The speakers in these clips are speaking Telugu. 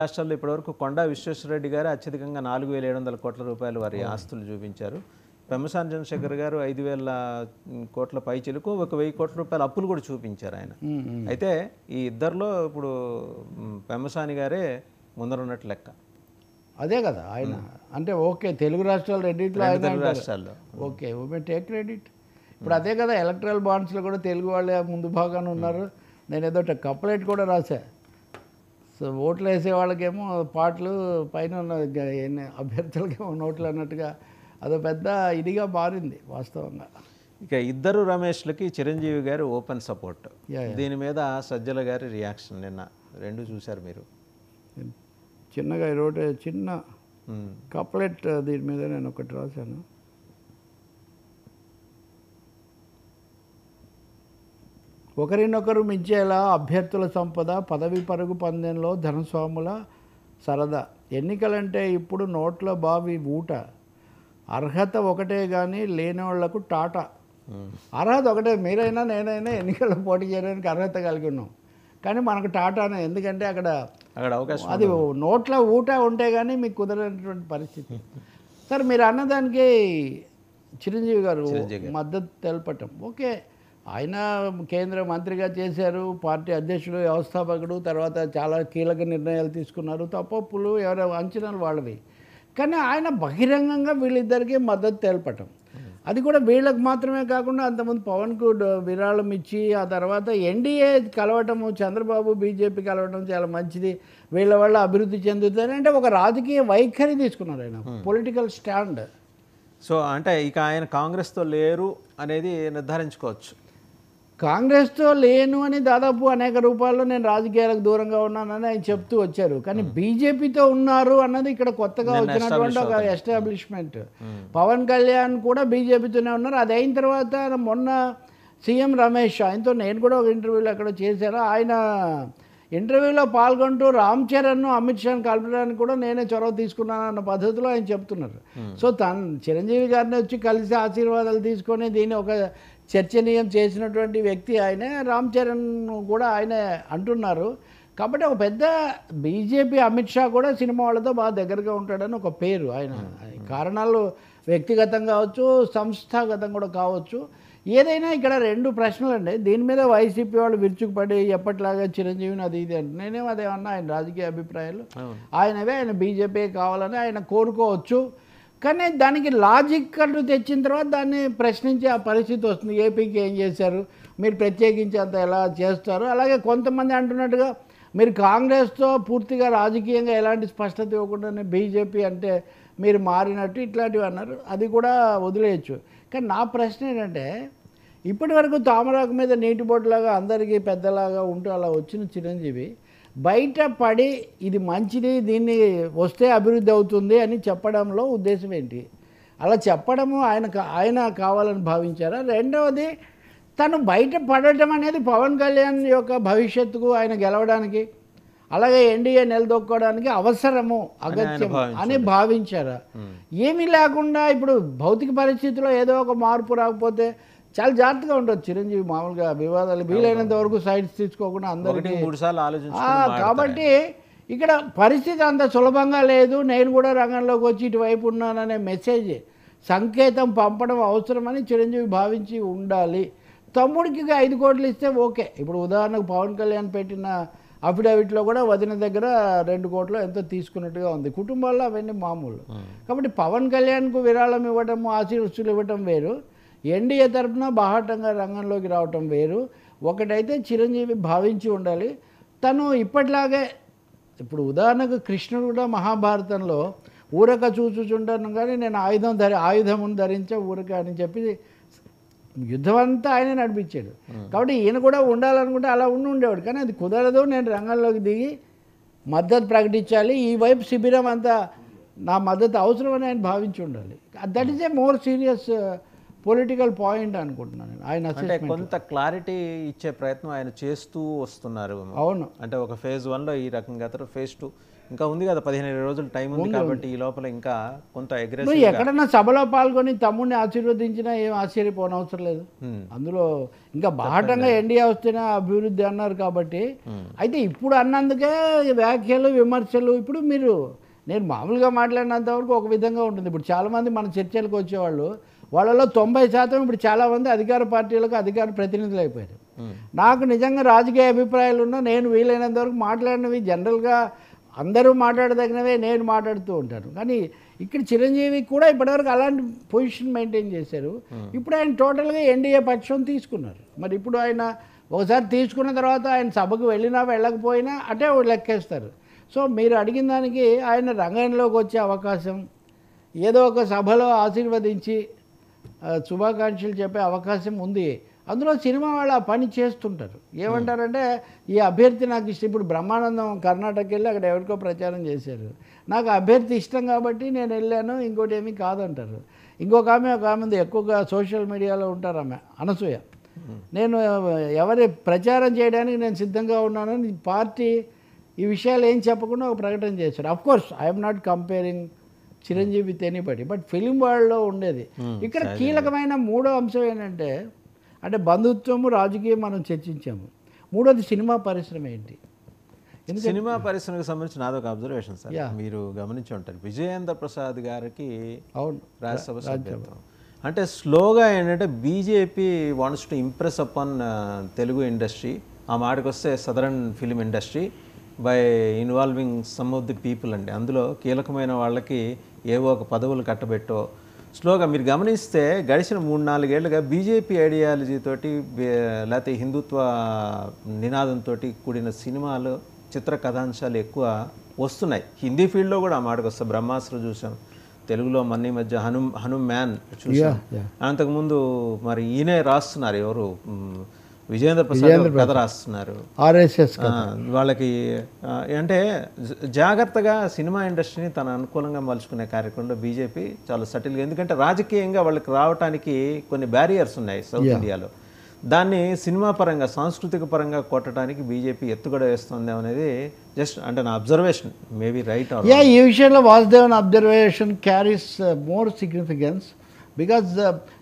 రాష్ట్రాల్లో ఇప్పటివరకు కొండా విశ్వేశ్వరరెడ్డి గారు అత్యధికంగా 4,700 కోట్ల రూపాయలు వారి ఆస్తులు చూపించారు. పెమ్మసాని చంద్రశేఖర్ గారు 5,000 కోట్ల పైచిలకు 1,000 కోట్ల రూపాయల అప్పులు కూడా చూపించారు ఆయన. అయితే ఈ ఇద్దరిలో ఇప్పుడు పెమ్మసాని గారే ముందరున్నట్టు లెక్క. అదే కదా ఆయన అంటే ఓకే తెలుగు రాష్ట్రాలు రెండింటిలో ఆయన తెలుగు రాష్ట్రాల్లో ఓకే టేక్ క్రెడిట్. ఇప్పుడు అదే కదా ఎలక్ట్రల్ బాండ్స్లో కూడా తెలుగు వాళ్ళే ముందు భాగాన ఉన్నారు. నేను ఏదో కప్లెట్ కూడా రాశా. సో ఓట్లు వేసే వాళ్ళకేమో పాటలు పైన ఉన్న అభ్యర్థులకేమో నోట్లు అన్నట్టుగా అదో పెద్ద ఇదిగా మారింది వాస్తవంగా. ఇక ఇద్దరు రమేష్లకి చిరంజీవి గారు ఓపెన్ సపోర్ట్. దీని మీద సజ్జల గారి రియాక్షన్ నిన్న రెండు చూశారు మీరు. చిన్నగా ఈరోజు చిన్న కప్లెట్ దీని మీద నేను ఒకటి రాశాను. ఒకరినొకరు మించేలా అభ్యర్థుల సంపద, పదవి పరుగు పందెంలో ధనస్వాముల సరదా, ఎన్నికలంటే ఇప్పుడు నోట్ల బావి ఊట, అర్హత ఒకటే కానీ లేనివాళ్లకు టాటా. అర్హత ఒకటే, మీరైనా నేనైనా ఎన్నికల్లో పోటీ చేయడానికి అర్హత కలిగి ఉన్నాం, కానీ మనకు టాటానే. ఎందుకంటే అక్కడ అవకాశం అది నోట్ల ఊట ఉంటే కానీ మీకు కుదరనటువంటి పరిస్థితి. సార్ మీరు అన్నదానికి చిరంజీవి గారు మద్దతు తెలపటం ఓకే. ఆయన కేంద్ర మంత్రిగా చేశారు, పార్టీ అధ్యక్షుడు, వ్యవస్థాపకుడు, తర్వాత చాలా కీలక నిర్ణయాలు తీసుకున్నారు. తప్పొప్పులు ఎవరో అంచనాలు వాళ్ళవి, కానీ ఆయన బహిరంగంగా వీళ్ళిద్దరికీ మద్దతు తెలపటం, అది కూడా వీళ్ళకి మాత్రమే కాకుండా అంతమంది పవన్కు విరాళం ఇచ్చి ఆ తర్వాత ఎన్డీఏ కలవటము, చంద్రబాబు బీజేపీ కలవటం చాలా మంచిది, వీళ్ళ వల్ల అభివృద్ధి చెందుతుంది అంటే ఒక రాజకీయ వైఖరి తీసుకున్నారు ఆయన, పొలిటికల్ స్టాండ్. సో అంటే ఇక ఆయన కాంగ్రెస్తో లేరు అనేది నిర్ధారించుకోవచ్చు. కాంగ్రెస్తో లేను అని దాదాపు అనేక రూపాల్లో నేను రాజకీయాలకు దూరంగా ఉన్నానని ఆయన చెప్తూ వచ్చారు, కానీ బీజేపీతో ఉన్నారు అన్నది ఇక్కడ కొత్తగా వచ్చినటువంటి ఒక ఎస్టాబ్లిష్మెంట్. పవన్ కళ్యాణ్ కూడా బీజేపీతోనే ఉన్నారు. అది అయిన తర్వాత మొన్న సీఎం రమేష్, ఆయనతో నేను కూడా ఒక ఇంటర్వ్యూలో అక్కడ చేశాను, ఆయన ఇంటర్వ్యూలో పాల్గొంటూ రామ్ చరణ్ను అమిత్ షాను కలపడానికి కూడా నేనే చొరవ తీసుకున్నాను అన్న పద్ధతిలో ఆయన చెప్తున్నారు. సో చిరంజీవి గారిని వచ్చి కలిసి ఆశీర్వాదాలు తీసుకొని దీన్ని ఒక చర్చనీయం చేసినటువంటి వ్యక్తి ఆయనే. రామ్ చరణ్ కూడా ఆయనే అంటున్నారు. కాబట్టి ఒక పెద్ద బీజేపీ అమిత్ షా కూడా సినిమా వాళ్ళతో బాగా దగ్గరగా ఉంటాడని ఒక పేరు ఆయన. కారణాలు వ్యక్తిగతం కావచ్చు, సంస్థాగతం కూడా కావచ్చు. ఏదైనా ఇక్కడ రెండు ప్రశ్నలు అండి. దీని మీద వైసీపీ వాళ్ళు విరుచుకుపడి ఎప్పటిలాగా చిరంజీవిని అది ఇది అంటే నేనేమో అదేమన్నా ఆయన రాజకీయ అభిప్రాయాలు ఆయనవే, ఆయన బీజేపీ కావాలని ఆయన కోరుకోవచ్చు, కానీ దానికి లాజిక్ అంటూ తెచ్చిన తర్వాత దాన్ని ప్రశ్నించే ఆ పరిస్థితి వస్తుంది. ఏపీకి ఏం చేశారు మీరు, ప్రత్యేకించి అంత ఎలా చేస్తారు. అలాగే కొంతమంది అంటున్నట్టుగా మీరు కాంగ్రెస్తో పూర్తిగా రాజకీయంగా ఎలాంటి స్పష్టత ఇవ్వకుండానే బీజేపీ అంటే మీరు మారినట్టు ఇట్లాంటివి అన్నారు, అది కూడా వదిలేయచ్చు. కానీ నా ప్రశ్న ఏంటంటే ఇప్పటి వరకు తామరాకు మీద నీటి బొట్టులాగా అందరికీ పెద్దలాగా ఉంటూ అలా వచ్చిన చిరంజీవి బయట పడి ఇది మంచిది, దీన్ని వస్తే అభివృద్ధి అవుతుంది అని చెప్పడంలో ఉద్దేశం ఏంటి? అలా చెప్పడము ఆయన కావాలని భావించారా? రెండవది తను బయట పడటం అనేది పవన్ కళ్యాణ్ యొక్క భవిష్యత్తుకు, ఆయన గెలవడానికి, అలాగే ఎన్డీఏ నిలదొక్కోవడానికి అవసరము, అగత్యం అని భావించారా? ఏమీ లేకుండా ఇప్పుడు భౌతిక పరిస్థితిలో ఏదో ఒక మార్పు రాకపోతే చాలా జాగ్రత్తగా ఉంటుంది చిరంజీవి. మామూలుగా వివాదాలు వీలైనంత వరకు సైడ్స్ తీసుకోకుండా అందరికీ. కాబట్టి ఇక్కడ పరిస్థితి అంత సులభంగా లేదు, నేను కూడా రంగంలోకి వచ్చి ఇటువైపు ఉన్నాననే మెసేజ్, సంకేతం పంపడం అవసరమని చిరంజీవి భావించి ఉండాలి. తమ్ముడికి 5 కోట్లు ఇస్తే ఓకే. ఇప్పుడు ఉదాహరణకు పవన్ కళ్యాణ్ పెట్టిన అఫిడవిట్లో కూడా వదిన దగ్గర 2 కోట్లు ఎంతో తీసుకున్నట్టుగా ఉంది. కుటుంబాల్లో అవన్నీ మామూలు. కాబట్టి పవన్ కళ్యాణ్కు విరాళం ఇవ్వటము, ఆశీర్వస్తులు ఇవ్వటం వేరు, ఎన్డీఏ తరఫున బాహాటంగా రంగంలోకి రావటం వేరు. ఒకటైతే చిరంజీవి భావించి ఉండాలి, తను ఇప్పటిలాగే. ఇప్పుడు ఉదాహరణకు కృష్ణుడు కూడా మహాభారతంలో ఊరక చూచుచుంటాను కానీ నేను ఆయుధమును ధరించే ఊరక అని చెప్పి యుద్ధం అంతా ఆయనే నడిపించాడు. కాబట్టి ఈయన కూడా ఉండాలనుకుంటే అలా ఉండేవాడు, కానీ అది కుదరదు, నేను రంగంలోకి దిగి మద్దతు ప్రకటించాలి, ఈ వైపు శిబిరం అంతా నా మద్దతు అవసరమని ఆయన భావించి ఉండాలి. That is a more serious political point అనుకుంటున్నాను నేను ఆయన అంటే అసెస్మెంట్. కొంత క్లారిటీ ఇచ్చే ప్రయత్నం ఆయన చేస్తూ వస్తున్నారు. అవును, అంటే ఒక ఫేజ్ 1లో ఈ రకంగా ఫేజ్ 2 ఇంకా ఉంది కదా, 15 రోజులు టైం ఉంది కాబట్టి ఈ లోపల ఇంకా కొంత నువ్వు అగ్రెసివ్. ఎక్కడన్నా సభలో పాల్గొని తమ్ముడిని ఆశీర్వదించినా ఏం ఆశ్చర్యపోనవసరం లేదు. అందులో ఇంకా బాహటంగా ఎన్డీఏ వస్తేనే అభివృద్ధి అన్నారు కాబట్టి. అయితే ఇప్పుడు అన్నందుకే వ్యాఖ్యలు విమర్శలు. ఇప్పుడు మీరు నేను మామూలుగా మాట్లాడినంత వరకు ఒక విధంగా ఉంటుంది. ఇప్పుడు చాలామంది మన చర్చలకు వచ్చేవాళ్ళు వాళ్ళలో 90% ఇప్పుడు చాలామంది అధికార పార్టీలకు అధికార ప్రతినిధులు అయిపోయారు. నాకు నిజంగా రాజకీయ అభిప్రాయాలు ఉన్నా నేను వీలైనంత వరకు మాట్లాడినవి జనరల్గా అందరూ మాట్లాడదగినవే నేను మాట్లాడుతూ ఉంటాను. కానీ ఇక్కడ చిరంజీవి కూడా ఇప్పటివరకు అలాంటి పొజిషన్ మెయింటైన్ చేశారు. ఇప్పుడు ఆయన టోటల్గా ఎన్డీఏ పక్షం తీసుకున్నారు. మరి ఇప్పుడు ఆయన ఒకసారి తీసుకున్న తర్వాత ఆయన సభకు వెళ్ళినా వెళ్ళకపోయినా అటే లెక్కేస్తారు. సో మీరు అడిగిన దానికి ఆయన రంగంలోకి వచ్చే అవకాశం, ఏదో ఒక సభలో ఆశీర్వదించి శుభాకాంక్షలు చెప్పే అవకాశం ఉంది. అందులో సినిమా వాళ్ళు ఆ పని చేస్తుంటారు. ఏమంటారంటే ఈ అభ్యర్థి నాకు ఇష్టం. ఇప్పుడు బ్రహ్మానందం కర్ణాటక వెళ్ళి అక్కడ ఎవరికో ప్రచారం చేశారు. నాకు అభ్యర్థి ఇష్టం కాబట్టి నేను వెళ్ళాను, ఇంకోటి ఏమీ కాదంటారు. ఇంకొక ఆమె ఉంది, ఎక్కువగా సోషల్ మీడియాలో ఉంటారు, ఆమె అనసూయ. నేను ఎవరి ప్రచారం చేయడానికి నేను సిద్ధంగా ఉన్నానని పార్టీ ఈ విషయాలు ఏం చెప్పకుండా ఒక ప్రకటన చేశారు. Of course I'm not comparing Chiranjeevi with anybody, but film వరల్డ్లో ఉండేది. ఇక్కడ కీలకమైన మూడో అంశం ఏంటంటే, అంటే బంధుత్వము రాజకీయం మనం చర్చించాము. మూడోది సినిమా పరిశ్రమ ఏంటి? సినిమా పరిశ్రమకు సంబంధించి నాదొక అబ్జర్వేషన్ సార్. మీరు గమనించి ఉంటారు, విజయేంద్ర ప్రసాద్ గారికి అవును రాజ్యసభ సభ్యత్వం అంటే స్లోగా ఏంటంటే BJP wants to impress upon Telugu industry, ఆ మాటకు వస్తే southern film industry, by involving some of the people అండి. అందులో కీలకమైన వాళ్ళకి ఏవో ఒక పదవులు కట్టబెట్టో స్లోగా మీరు గమనిస్తే గడిచిన 3-4 ఏళ్ళుగా బీజేపీ ఐడియాలజీతోటి లేకపోతే హిందుత్వ నినాదంతో కూడిన సినిమాలు, చిత్ర కథాంశాలు ఎక్కువ వస్తున్నాయి. హిందీ ఫీల్డ్లో కూడా ఆ మాటకు వస్తే బ్రహ్మాస్త్ర చూసాం, తెలుగులో మన్ని మధ్య హనుమాన్ చూసాం. అంతకుముందు మరి ఈయనే రాస్తున్నారు, ఎవరు విజయేంద్ర ప్రసాద్ కథ రాస్తున్నారు, ఆర్ఎస్ఎస్ వాళ్ళకి. అంటే జాగ్రత్తగా సినిమా ఇండస్ట్రీని తన అనుకూలంగా మలుచుకునే కార్యక్రమంలో బీజేపీ చాలా సటిల్గా, ఎందుకంటే రాజకీయంగా వాళ్ళకి రావడానికి కొన్ని బ్యారియర్స్ ఉన్నాయి సౌత్ ఇండియాలో. దాన్ని సినిమా పరంగా, సాంస్కృతిక పరంగా కొట్టడానికి బీజేపీ ఎత్తుగడ వేస్తుంది అనేది జస్ట్ అంటే నా observation, maybe right are wrong. ఈ విషయంలో Vasudevan observation carries more significance because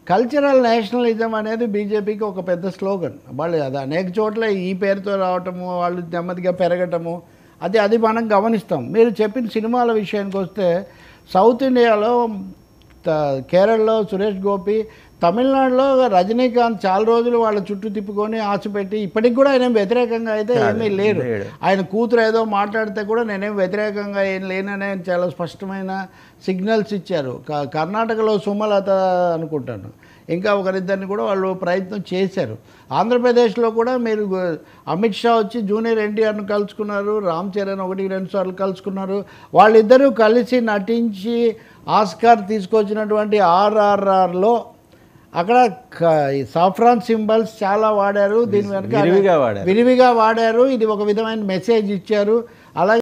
cultural nationalism అనేది బీజేపీకి ఒక పెద్ద స్లోగన్. వాళ్ళు అది అనేక చోట్ల ఈ పేరుతో రావటము, వాళ్ళు నెమ్మదిగా పెరగటము, అది మనం గమనిస్తాం. మీరు చెప్పిన సినిమాల విషయానికి వస్తే సౌత్ ఇండియాలో కేరళలో సురేష్ గోపి, తమిళనాడులో రజనీకాంత్ చాలా రోజులు వాళ్ళ చుట్టూ తిప్పుకొని ఆశపెట్టి ఇప్పటికి కూడా ఆయన వ్యతిరేకంగా అయితే ఏమీ లేరు. ఆయన కూతురు ఏదో మాట్లాడితే కూడా నేనేం వ్యతిరేకంగా ఏం లేననే చాలా స్పష్టమైన సిగ్నల్స్ ఇచ్చారు. కర్ణాటకలో సుమలత అనుకుంటాను, ఇంకా ఒకరిద్దరిని కూడా వాళ్ళు ప్రయత్నం చేశారు. ఆంధ్రప్రదేశ్లో కూడా మీరు అమిత్ షా వచ్చి జూనియర్ ఎన్టీఆర్ను కలుసుకున్నారు, రామ్ చరణ్ 1-2 సార్లు కలుసుకున్నారు. వాళ్ళిద్దరూ కలిసి నటించి ఆస్కార్ తీసుకొచ్చినటువంటి RRRలో అక్కడ సాఫ్రాన్ సింబల్స్ చాలా వాడారు, దీని వెనక విరివిగా వాడారు. ఇది ఒక విధమైన మెసేజ్ ఇచ్చారు. అలాగే